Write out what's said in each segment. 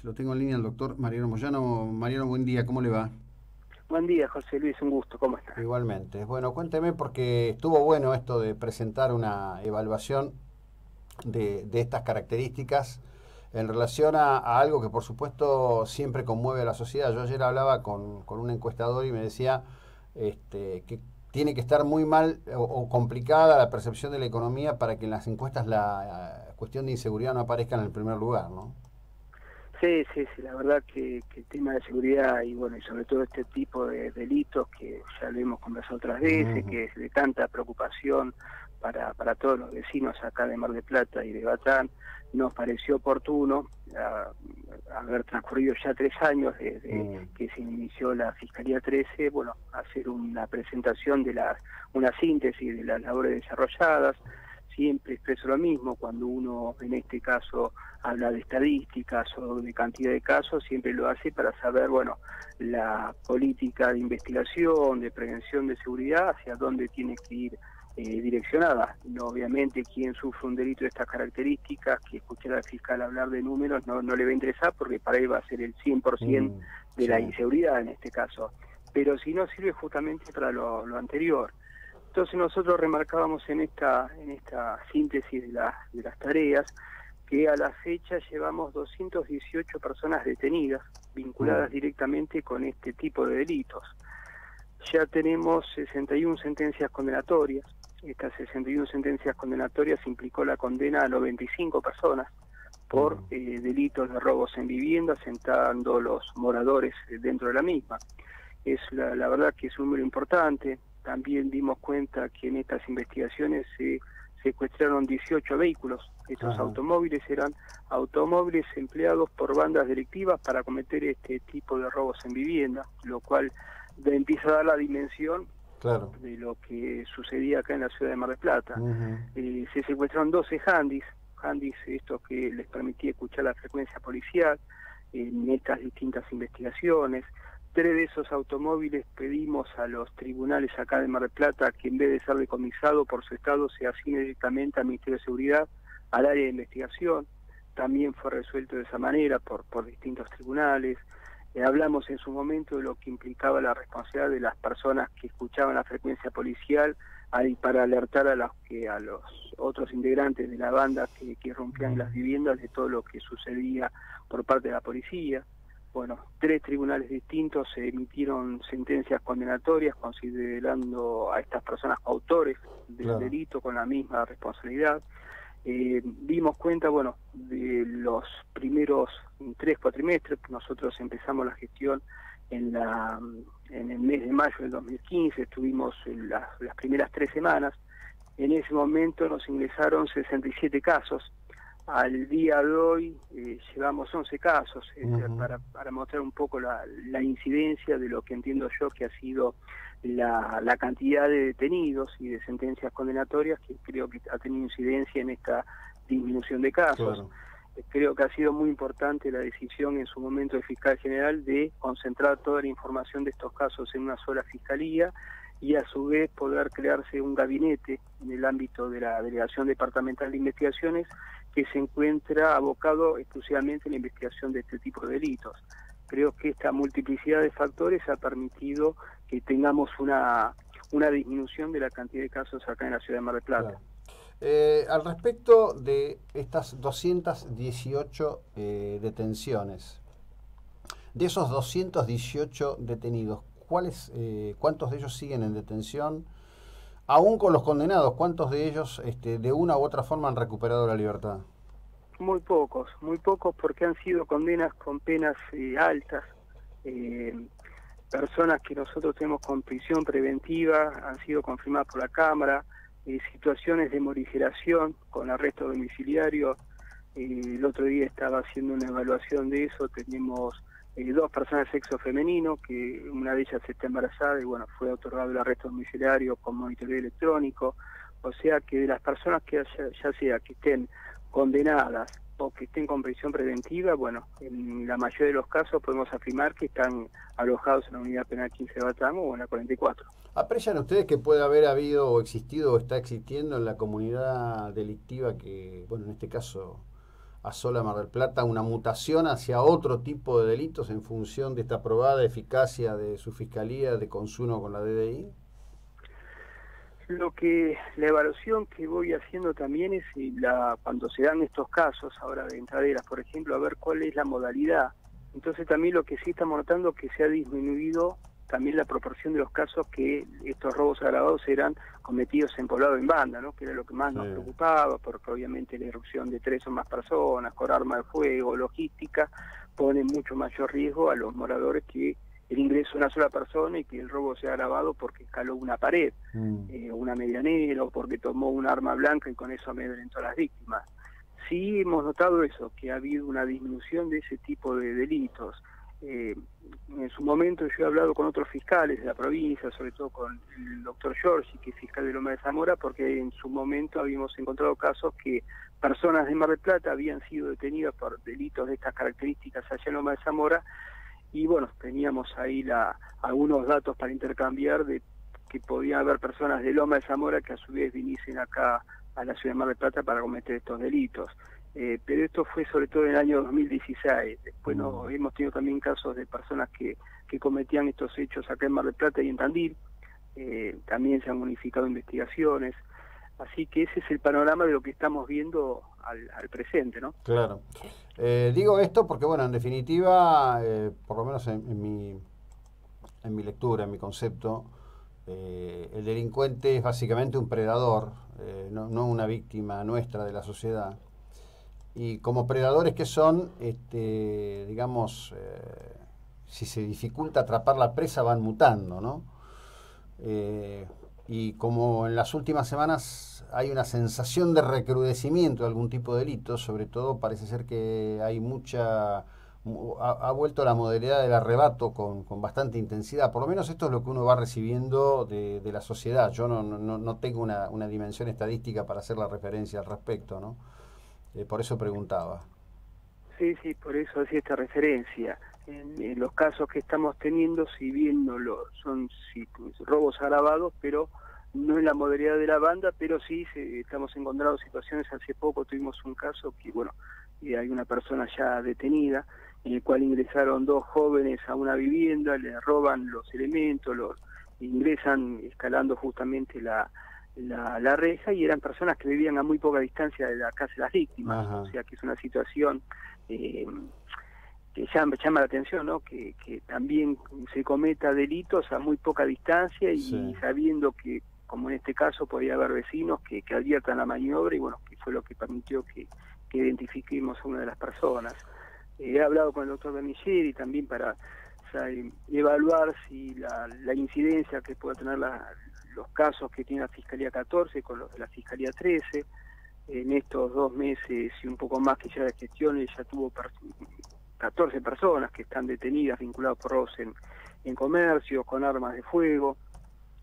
Lo tengo en línea el doctor Mariano Moyano. Mariano, buen día, ¿cómo le va? Buen día, José Luis, un gusto, ¿cómo estás? Igualmente. Bueno, cuénteme porque estuvo bueno esto de presentar una evaluación de estas características en relación a algo que por supuesto siempre conmueve a la sociedad. Yo ayer hablaba con un encuestador y me decía que tiene que estar muy mal o complicada la percepción de la economía para que en las encuestas la cuestión de inseguridad no aparezca en el primer lugar, ¿no? Sí, sí, sí, la verdad que el tema de seguridad y bueno, y sobre todo este tipo de delitos que ya lo hemos conversado otras veces, Ujú. que es de tanta preocupación para todos los vecinos acá de Mar del Plata y de Batán, nos pareció oportuno haber transcurrido ya 3 años desde Mm. que se inició la Fiscalía 13, bueno, hacer una presentación una síntesis de las labores desarrolladas. Siempre expreso lo mismo, cuando uno en este caso habla de estadísticas o de cantidad de casos, siempre lo hace para saber, bueno, la política de investigación, de prevención de seguridad, hacia dónde tiene que ir direccionada. No, obviamente, quien sufre un delito de estas características, que escuchar al fiscal hablar de números, no le va a interesar porque para él va a ser el 100% Mm. de Sí. la inseguridad en este caso. Pero si no, sirve justamente para lo anterior. Entonces nosotros remarcábamos en esta síntesis de las tareas que a la fecha llevamos 218 personas detenidas Mm. vinculadas directamente con este tipo de delitos. Ya tenemos 61 sentencias condenatorias. Estas 61 sentencias condenatorias implicó la condena a 95 personas por Mm. delitos de robos en viviendas, sentando los moradores dentro de la misma. Es la verdad que es un número importante. También dimos cuenta que en estas investigaciones se secuestraron 18 vehículos. Estos Ajá. automóviles eran automóviles empleados por bandas delictivas para cometer este tipo de robos en vivienda, lo cual empieza a dar la dimensión Claro. de lo que sucedía acá en la ciudad de Mar del Plata. Ujú. Se secuestraron 12 handys estos que les permitía escuchar la frecuencia policial en estas distintas investigaciones. 3 de esos automóviles pedimos a los tribunales acá de Mar del Plata que en vez de ser decomisado por su estado se asigne directamente al Ministerio de Seguridad, al área de investigación. También fue resuelto de esa manera por distintos tribunales. Hablamos en su momento de lo que implicaba la responsabilidad de las personas que escuchaban la frecuencia policial para alertar a los otros integrantes de la banda que rompían en las viviendas de todo lo que sucedía por parte de la policía. Bueno, 3 tribunales distintos emitieron sentencias condenatorias considerando a estas personas autores del Claro. delito con la misma responsabilidad. Dimos cuenta, bueno, de los primeros 3 cuatrimestres. Nosotros empezamos la gestión en el mes de mayo del 2015, estuvimos en las primeras 3 semanas. En ese momento nos ingresaron 67 casos. Al día de hoy llevamos 11 casos, Ujú. para mostrar un poco la incidencia de lo que entiendo yo que ha sido la cantidad de detenidos y de sentencias condenatorias, que creo que ha tenido incidencia en esta disminución de casos. Claro. Creo que ha sido muy importante la decisión en su momento del fiscal general de concentrar toda la información de estos casos en una sola fiscalía y a su vez poder crearse un gabinete en el ámbito de la Delegación Departamental de Investigaciones que se encuentra abocado exclusivamente en la investigación de este tipo de delitos. Creo que esta multiplicidad de factores ha permitido que tengamos una disminución de la cantidad de casos acá en la ciudad de Mar del Plata. Claro. Al respecto de estas 218 detenciones, de esos 218 detenidos, ¿cuántos de ellos siguen en detención? Aún con los condenados, ¿cuántos de ellos de una u otra forma han recuperado la libertad? Muy pocos porque han sido condenas con penas altas. Eh, Personas que nosotros tenemos con prisión preventiva han sido confirmadas por la Cámara, situaciones de morigeración con arresto domiciliario. El otro día estaba haciendo una evaluación de eso. Tenemos 2 personas de sexo femenino, que una de ellas está embarazada y bueno, fue otorgado el arresto domiciliario con monitoreo electrónico. O sea que de las personas que ya sea que estén condenadas o que estén con prisión preventiva, bueno, en la mayoría de los casos podemos afirmar que están alojados en la unidad penal 15 de Batán o en la 44. ¿Aprecian ustedes que puede haber habido o existido o está existiendo en la comunidad delictiva que, bueno, en este caso asola Mar del Plata, una mutación hacia otro tipo de delitos en función de esta probada eficacia de su fiscalía de consumo con la DDI? La evaluación que voy haciendo también es cuando se dan estos casos ahora de entraderas, por ejemplo, a ver cuál es la modalidad. Entonces también lo que sí estamos notando es que se ha disminuido también la proporción de los casos que estos robos agravados eran cometidos en poblado en banda, ¿no? Que era lo que más nos preocupaba, porque obviamente la irrupción de 3 o más personas, con arma de fuego, logística, pone mucho mayor riesgo a los moradores que el ingreso de una sola persona y que el robo sea agravado porque escaló una pared, una medianera, o porque tomó un arma blanca y con eso amedrentó a las víctimas. Sí hemos notado eso, que ha habido una disminución de ese tipo de delitos. En su momento yo he hablado con otros fiscales de la provincia, sobre todo con el doctor Giorgi, que es fiscal de Loma de Zamora, porque en su momento habíamos encontrado casos que personas de Mar del Plata habían sido detenidas por delitos de estas características allá en Loma de Zamora, y bueno, teníamos ahí algunos datos para intercambiar de que podía haber personas de Loma de Zamora que a su vez viniesen acá a la ciudad de Mar del Plata para cometer estos delitos. Pero esto fue sobre todo en el año 2016. Después hemos tenido también casos de personas que cometían estos hechos acá en Mar del Plata y en Tandil. También se han unificado investigaciones. Así que ese es el panorama de lo que estamos viendo al presente, ¿no? Claro. Digo esto porque, bueno, en definitiva, por lo menos en mi lectura, en mi concepto, el delincuente es básicamente un predador, no una víctima nuestra de la sociedad. Y como predadores que son, digamos, si se dificulta atrapar la presa, van mutando, ¿no? Y como en las últimas semanas hay una sensación de recrudecimiento de algún tipo de delito, sobre todo parece ser que hay ha vuelto la modalidad del arrebato con bastante intensidad. Por lo menos esto es lo que uno va recibiendo de la sociedad. Yo no tengo una dimensión estadística para hacer la referencia al respecto, ¿no? Por eso preguntaba. Sí, por eso hacía esta referencia. En los casos que estamos teniendo, si bien son robos agravados, pero no en la modalidad de la banda, pero sí estamos encontrando situaciones. Hace poco tuvimos un caso que, bueno, hay una persona ya detenida, en el cual ingresaron 2 jóvenes a una vivienda, le roban los elementos, ingresan escalando justamente la reja, y eran personas que vivían a muy poca distancia de la casa de las víctimas. Ajá. O sea que es una situación que llama la atención, ¿no? Que también se cometa delitos a muy poca distancia y sabiendo que, como en este caso, podría haber vecinos que adviertan la maniobra, y bueno, que fue lo que permitió que identifiquemos a una de las personas. He hablado con el doctor Bernigeri también para evaluar si la incidencia que pueda tener los casos que tiene la Fiscalía 14 con los de la Fiscalía 13. En estos 2 meses y un poco más que ya de gestiones, ya tuvo 14 personas que están detenidas vinculadas por robos en comercio, con armas de fuego.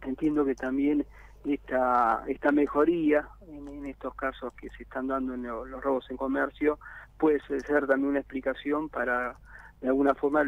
Entiendo que también esta mejoría en estos casos que se están dando en los robos en comercio puede ser también una explicación para, de alguna forma,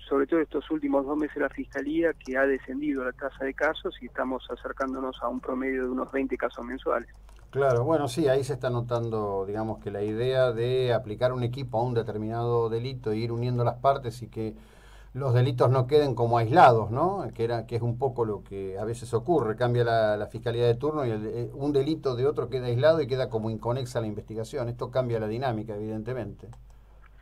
sobre todo estos últimos 2 meses, la Fiscalía, que ha descendido la tasa de casos y estamos acercándonos a un promedio de unos 20 casos mensuales. Claro, bueno, sí, ahí se está notando, digamos, que la idea de aplicar un equipo a un determinado delito e ir uniendo las partes y que los delitos no queden como aislados, ¿no? Que es un poco lo que a veces ocurre, cambia la fiscalía de turno y un delito de otro queda aislado y queda como inconexa la investigación. Esto cambia la dinámica, evidentemente.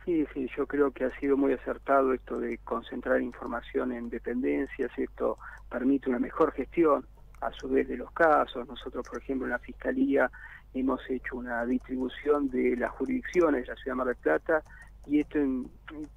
Sí, yo creo que ha sido muy acertado esto de concentrar información en dependencias. Esto permite una mejor gestión, a su vez, de los casos. Nosotros, por ejemplo, en la Fiscalía hemos hecho una distribución de las jurisdicciones de la Ciudad de Mar del Plata, y esto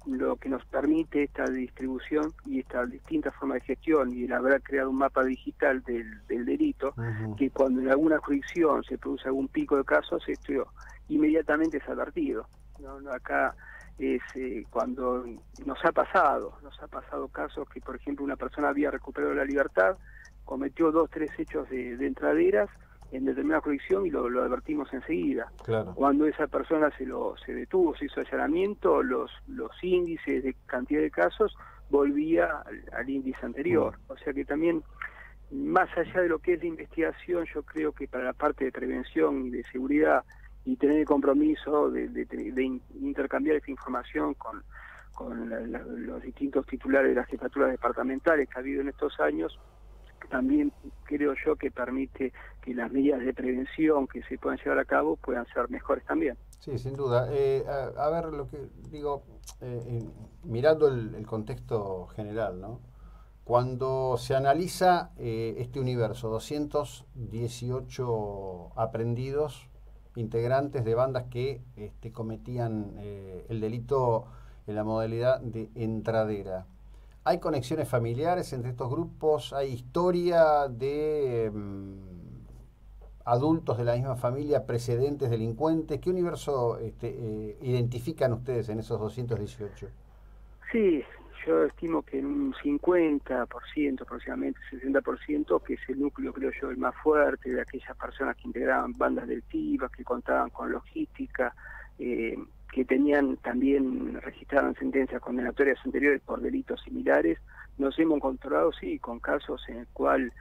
lo que nos permite esta distribución y esta distinta forma de gestión, y el haber creado un mapa digital del delito, que cuando en alguna jurisdicción se produce algún pico de casos, esto inmediatamente es advertido, ¿no? Acá es cuando nos ha pasado casos que, por ejemplo, una persona había recuperado la libertad, cometió 2 o 3 hechos de entraderas en determinada jurisdicción y lo advertimos enseguida. Claro. Cuando esa persona se detuvo, se hizo allanamiento, los índices de cantidad de casos volvía al índice anterior. O sea que también, más allá de lo que es la investigación, yo creo que para la parte de prevención y de seguridad y tener el compromiso de intercambiar esta información con los distintos titulares de las jefaturas departamentales que ha habido en estos años, también creo yo que permite que las medidas de prevención que se puedan llevar a cabo puedan ser mejores también. Sí, sin duda. A ver, lo que digo, mirando el contexto general, ¿no? Cuando se analiza este universo, 218 aprendidos, integrantes de bandas que cometían el delito en la modalidad de entradera. ¿Hay conexiones familiares entre estos grupos? ¿Hay historia de adultos de la misma familia, precedentes delincuentes? ¿Qué universo identifican ustedes en esos 218? Sí, yo estimo que en un 50%, aproximadamente 60%, que es el núcleo, creo yo, el más fuerte de aquellas personas que integraban bandas delictivas, que contaban con logística, que tenían también registradas sentencias condenatorias anteriores por delitos similares. Nos hemos encontrado, sí, con casos en el cual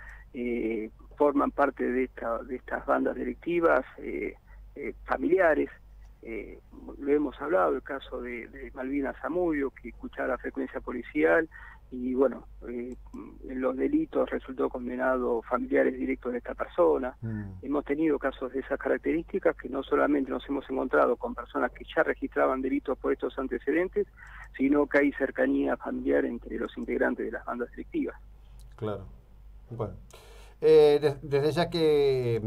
forman parte de estas bandas delictivas familiares. Lo hemos hablado, el caso de Malvina Zamudio, que escuchaba la frecuencia policial y bueno, en los delitos resultó condenado familiares directos de esta persona. Hemos tenido casos de esas características, que no solamente nos hemos encontrado con personas que ya registraban delitos por estos antecedentes, sino que hay cercanía familiar entre los integrantes de las bandas delictivas. Claro. Bueno. Desde ya que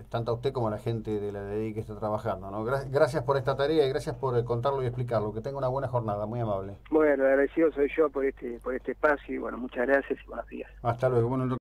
tanto a usted como a la gente de la DDI que está trabajando, ¿no? Gracias por esta tarea y gracias por contarlo y explicarlo. Que tenga una buena jornada, muy amable. Bueno, agradecido soy yo por este espacio y bueno, muchas gracias y buenos días. Hasta luego. Bueno,